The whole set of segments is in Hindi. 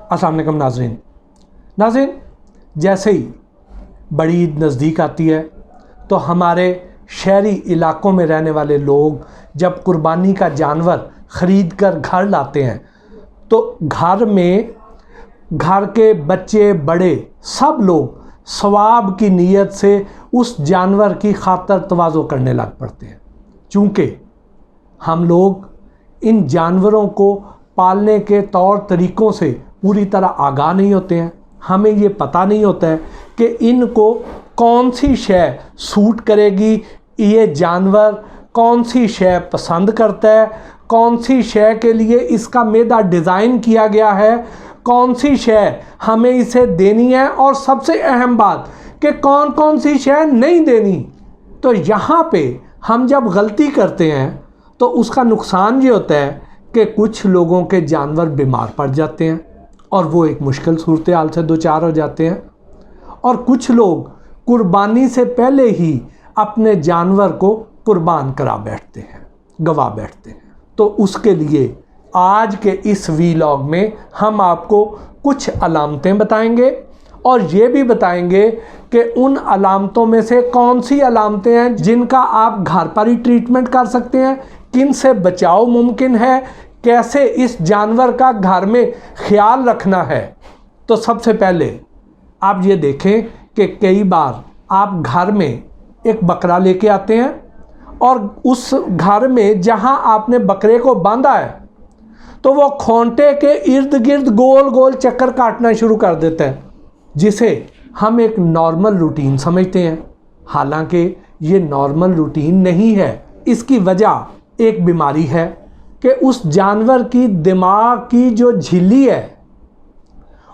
अस्सलाम वालेकुम नाज़रीन, जैसे ही बड़ी ईद नज़दीक आती है तो हमारे शहरी इलाकों में रहने वाले लोग जब कुर्बानी का जानवर ख़रीद कर घर लाते हैं तो घर में घर के बच्चे बड़े सब लोग सवाब की नीयत से उस जानवर की खातर तवाज़ो करने लग पड़ते हैं। चूँकि हम लोग इन जानवरों को पालने के तौर तरीक़ों से पूरी तरह आगाह नहीं होते हैं। हमें ये पता नहीं होता है कि इनको कौन सी शय सूट करेगी, ये जानवर कौन सी शय पसंद करता है, कौन सी शय के लिए इसका मैदा डिज़ाइन किया गया है, कौन सी शय हमें इसे देनी है और सबसे अहम बात कि कौन कौन सी शय नहीं देनी। तो यहाँ पे हम जब गलती करते हैं तो उसका नुकसान ये होता है कि कुछ लोगों के जानवर बीमार पड़ जाते हैं और वो एक मुश्किल सूरत हाल से दो चार हो जाते हैं, और कुछ लोग कुर्बानी से पहले ही अपने जानवर को कुर्बान करा बैठते हैं, गवा बैठते हैं। तो उसके लिए आज के इस वीलॉग में हम आपको कुछ अलामतें बताएंगे और ये भी बताएंगे कि उन अलामतों में से कौन सी अलामतें हैं जिनका आप घर पर ही ट्रीटमेंट कर सकते हैं, किन से बचाव मुमकिन है, कैसे इस जानवर का घर में ख्याल रखना है। तो सबसे पहले आप ये देखें कि कई बार आप घर में एक बकरा लेके आते हैं और उस घर में जहां आपने बकरे को बांधा है तो वो खोंटे के इर्द गिर्द गोल गोल चक्कर काटना शुरू कर देता है, जिसे हम एक नॉर्मल रूटीन समझते हैं। हालांकि ये नॉर्मल रूटीन नहीं है। इसकी वजह एक बीमारी है कि उस जानवर की दिमाग की जो झिल्ली है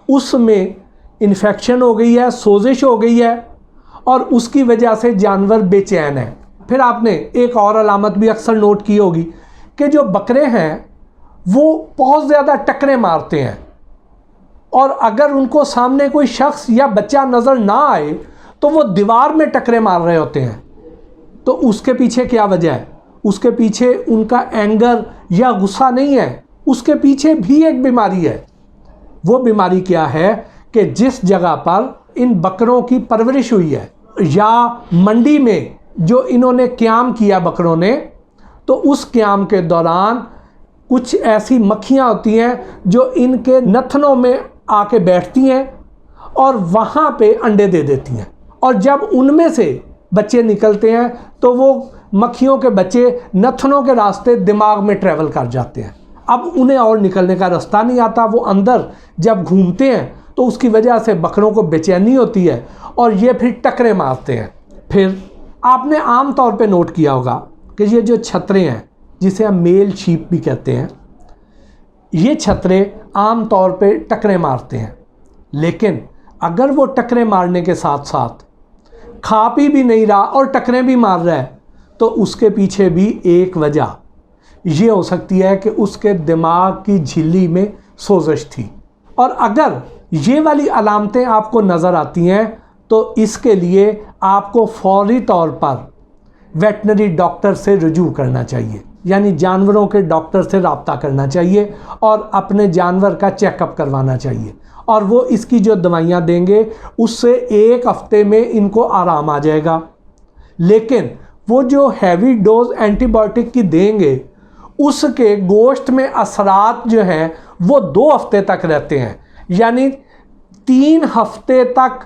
उसमें इन्फेक्शन हो गई है, सोजिश हो गई है और उसकी वजह से जानवर बेचैन है। फिर आपने एक और अलामत भी अक्सर नोट की होगी कि जो बकरे हैं वो बहुत ज़्यादा टकरे मारते हैं और अगर उनको सामने कोई शख्स या बच्चा नज़र ना आए तो वो दीवार में टकरे मार रहे होते हैं। तो उसके पीछे क्या वजह है? उसके पीछे उनका एंगर या गुस्सा नहीं है, उसके पीछे भी एक बीमारी है। वो बीमारी क्या है कि जिस जगह पर इन बकरों की परवरिश हुई है या मंडी में जो इन्होंने क़याम किया बकरों ने, तो उस क़याम के दौरान कुछ ऐसी मक्खियाँ होती हैं जो इनके नथनों में आके बैठती हैं और वहाँ पे अंडे दे देती हैं, और जब उनमें से बच्चे निकलते हैं तो वो मक्खियों के बच्चे नथनों के रास्ते दिमाग में ट्रैवल कर जाते हैं। अब उन्हें और निकलने का रास्ता नहीं आता। वो अंदर जब घूमते हैं तो उसकी वजह से बकरों को बेचैनी होती है और ये फिर टकरे मारते हैं। फिर आपने आम तौर पे नोट किया होगा कि ये जो छतरे हैं, जिसे हम मेल शीप भी कहते हैं, ये छतरे आम तौर पे टकरे मारते हैं। लेकिन अगर वो टकरे मारने के साथ साथ खा पी भी नहीं रहा और टकरे भी मार रहा है तो उसके पीछे भी एक वजह ये हो सकती है कि उसके दिमाग की झिल्ली में सोजिश थी। और अगर ये वाली अलामतें आपको नज़र आती हैं तो इसके लिए आपको फौरी तौर पर वेटनरी डॉक्टर से रुजू करना चाहिए, यानी जानवरों के डॉक्टर से रब्ता करना चाहिए और अपने जानवर का चेकअप करवाना चाहिए। और वो इसकी जो दवाइयाँ देंगे उससे एक हफ्ते में इनको आराम आ जाएगा। लेकिन वो जो हैवी डोज एंटीबायोटिक की देंगे उसके गोश्त में असरात जो हैं वो 2 हफ्ते तक रहते हैं, यानी 3 हफ्ते तक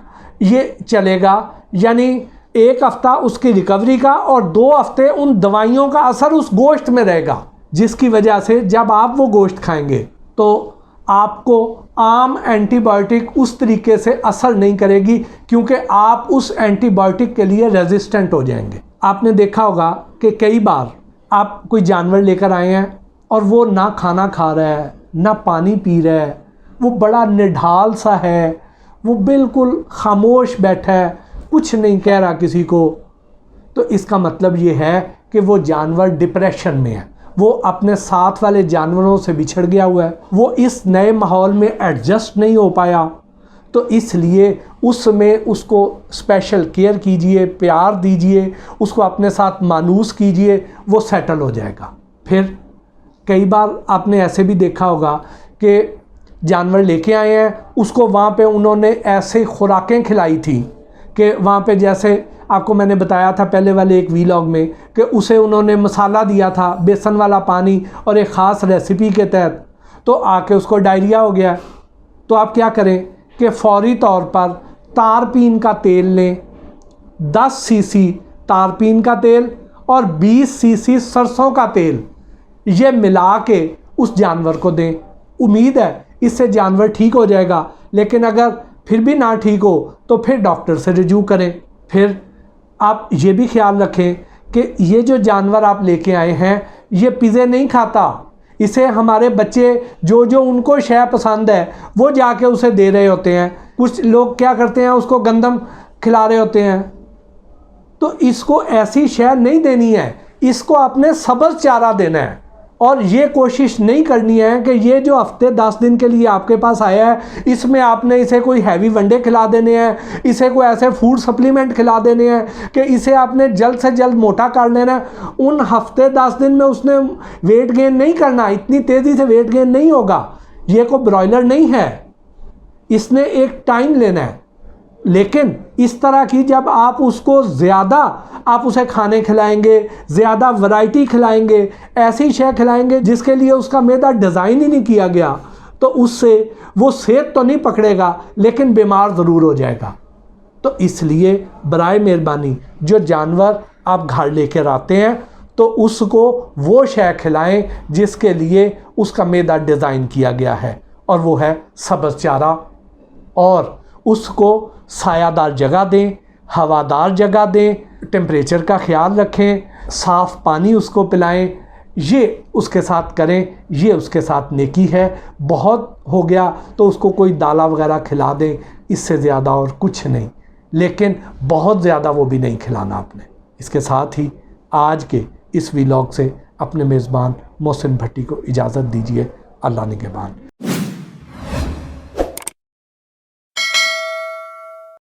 ये चलेगा। यानी 1 हफ्ता उसकी रिकवरी का और 2 हफ्ते उन दवाइयों का असर उस गोश्त में रहेगा, जिसकी वजह से जब आप वो गोश्त खाएंगे तो आपको आम एंटीबायोटिक उस तरीके से असर नहीं करेगी, क्योंकि आप उस एंटीबायोटिक के लिए रेजिस्टेंट हो जाएंगे। आपने देखा होगा कि कई बार आप कोई जानवर लेकर आए हैं और वो ना खाना खा रहा है ना पानी पी रहा है, वो बड़ा निढाल सा है, वो बिल्कुल खामोश बैठा है, कुछ नहीं कह रहा किसी को। तो इसका मतलब ये है कि वो जानवर डिप्रेशन में है, वो अपने साथ वाले जानवरों से बिछड़ गया हुआ है, वो इस नए माहौल में एडजस्ट नहीं हो पाया। तो इसलिए उसमें उसको स्पेशल केयर कीजिए, प्यार दीजिए, उसको अपने साथ मानूस कीजिए, वो सेटल हो जाएगा। फिर कई बार आपने ऐसे भी देखा होगा कि जानवर लेके आए हैं, उसको वहाँ पे उन्होंने ऐसे खुराकें खिलाई थी कि वहाँ पे, जैसे आपको मैंने बताया था पहले वाले एक वीलॉग में, कि उसे उन्होंने मसाला दिया था, बेसन वाला पानी और एक ख़ास रेसिपी के तहत, तो आके उसको डायरिया हो गया। तो आप क्या करें कि फ़ौरी तौर पर तारपीन का तेल लें, 10 सीसी तारपीन का तेल और 20 सीसी सरसों का तेल, ये मिला के उस जानवर को दें। उम्मीद है इससे जानवर ठीक हो जाएगा, लेकिन अगर फिर भी ना ठीक हो तो फिर डॉक्टर से रिव्यू करें। फिर आप ये भी ख्याल रखें कि ये जो जानवर आप लेके आए हैं ये पिज़्ज़े नहीं खाता, इसे हमारे बच्चे जो जो उनको शय पसंद है वो जाके उसे दे रहे होते हैं। कुछ लोग क्या करते हैं, उसको गंदम खिला रहे होते हैं। तो इसको ऐसी शय नहीं देनी है, इसको आपने सब्ज़ चारा देना है। और ये कोशिश नहीं करनी है कि ये जो हफ्ते 10 दिन के लिए आपके पास आया है इसमें आपने इसे कोई हैवी वनडे खिला देने हैं, इसे कोई ऐसे फूड सप्लीमेंट खिला देने हैं कि इसे आपने जल्द से जल्द मोटा कर लेना है। उन हफ्ते 10 दिन में उसने वेट गेन नहीं करना, इतनी तेज़ी से वेट गेन नहीं होगा। ये कोई ब्रॉयलर नहीं है, इसने एक टाइम लेना है। लेकिन इस तरह की जब आप उसको ज़्यादा आप उसे खाने खिलाएंगे, ज़्यादा वैरायटी खिलाएंगे, ऐसी शय खिलाएंगे जिसके लिए उसका मैदा डिज़ाइन ही नहीं किया गया, तो उससे वो सेहत तो नहीं पकड़ेगा लेकिन बीमार ज़रूर हो जाएगा। तो इसलिए बराए मेहरबानी जो जानवर आप घर लेकर आते हैं तो उसको वो शय खिलाएं जिसके लिए उसका मैदा डिज़ाइन किया गया है, और वो है सब्ज़ चारा। और उसको सायादार जगह दें, हवादार जगह दें, टेम्परेचर का ख्याल रखें, साफ़ पानी उसको पिलाएं। ये उसके साथ करें, ये उसके साथ नेकी है। बहुत हो गया तो उसको कोई दाला वगैरह खिला दें, इससे ज़्यादा और कुछ नहीं, लेकिन बहुत ज़्यादा वो भी नहीं खिलाना आपने। इसके साथ ही आज के इस व्लॉग से अपने मेज़बान मोहसिन भट्टी को इजाज़त दीजिए। अल्लाह निगहबान।